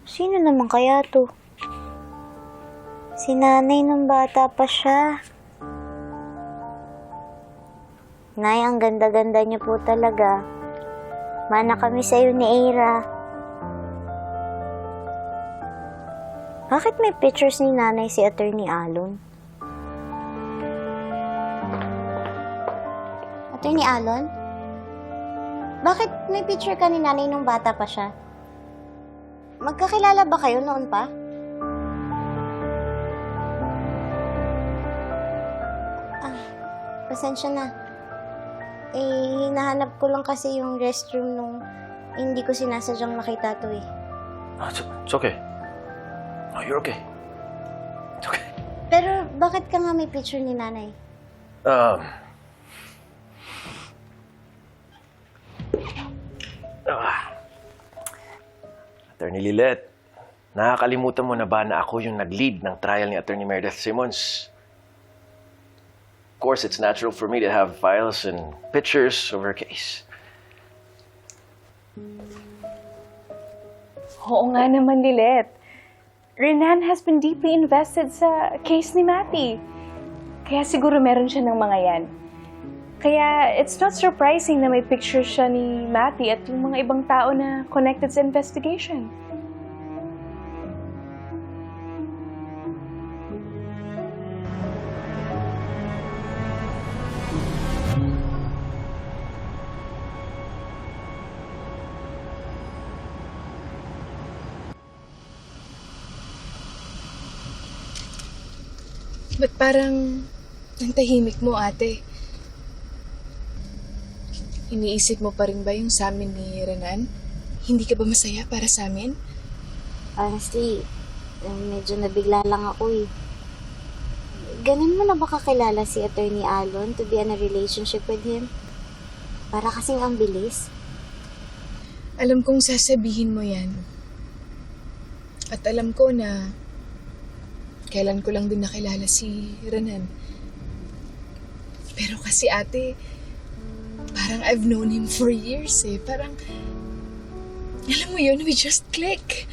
Sino naman kaya to? Si nanay nung bata pa siya. Nay, ang ganda-ganda niyo po talaga. Mana kami sa'yo ni Ira. Bakit may pictures ni nanay si Attorney Alon? Attorney Alon? Bakit may picture ka ni nanay nung bata pa siya? Magkakilala ba kayo noon pa? Pasensya na. Hinahanap ko lang kasi yung restroom nung hindi ko sinasadyang makita to eh. It's okay. Oh, you're okay. It's okay. Pero bakit ka nga may picture ni nanay? Attorney Lilet, nakakalimutan mo na ba na ako yung nag-lead ng trial ni Attorney Meredith Simmons? Of course, it's natural for me to have files and pictures of her case. Oo nga naman, Lilet. Renan has been deeply invested sa case ni Matty. Kaya siguro meron siya ng mga yan. Kaya it's not surprising na may picture siya ni Matty at yung mga ibang tao na connected sa investigation. Ba't parang ang tahimik mo, ate? Iniisip mo pa rin ba yung sa amin ni Renan? Hindi ka ba masaya para sa amin? Honestly, medyo nabigla lang ako eh. Ganun mo na ba kakilala si Attorney Alon to be in a relationship with him? Para kasing ang bilis. Alam kong sasabihin mo yan. At alam ko na kailan ko lang din nakilala si Renan. Pero kasi ate, parang I've known him for years eh. Parang, alam mo yun, we just click.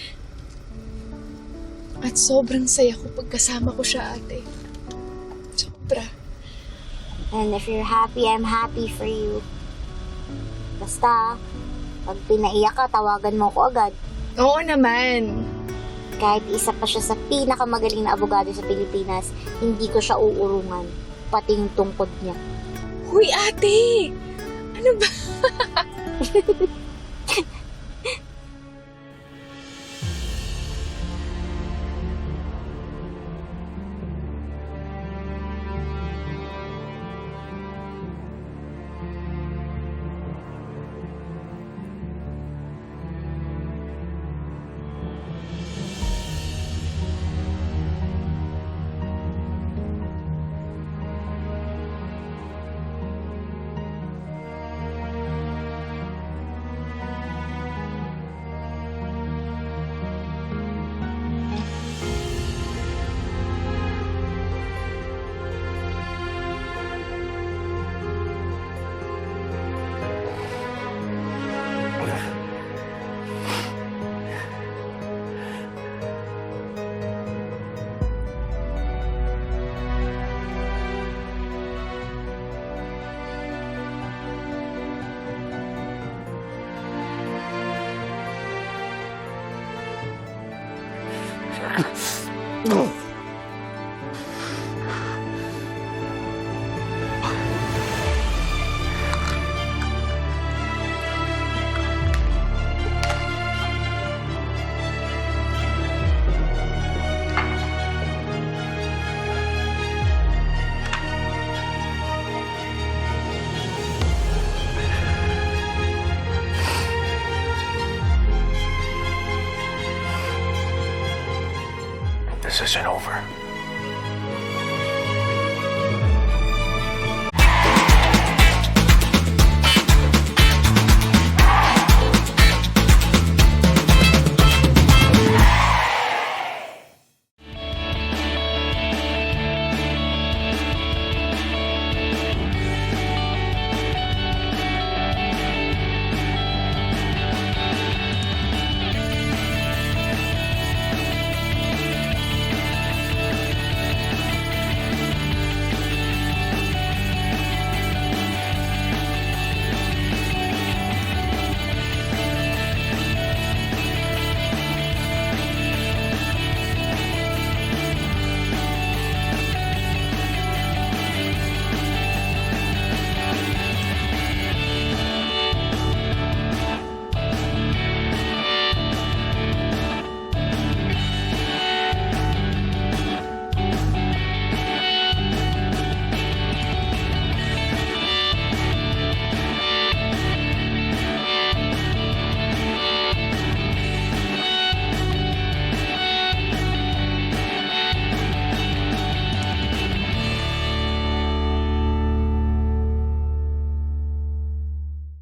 At sobrang saya ko pagkasama ko siya, ate. Sobra. And if you're happy, I'm happy for you. Basta, pag pinaiyak ka, tawagan mo ko agad. Oo naman. Kahit isa pa siya sa pinakamagaling na abogado sa Pilipinas, hindi ko siya uurungan. Pati yung tungkod niya. Huy, ate! Ano ba? This isn't over.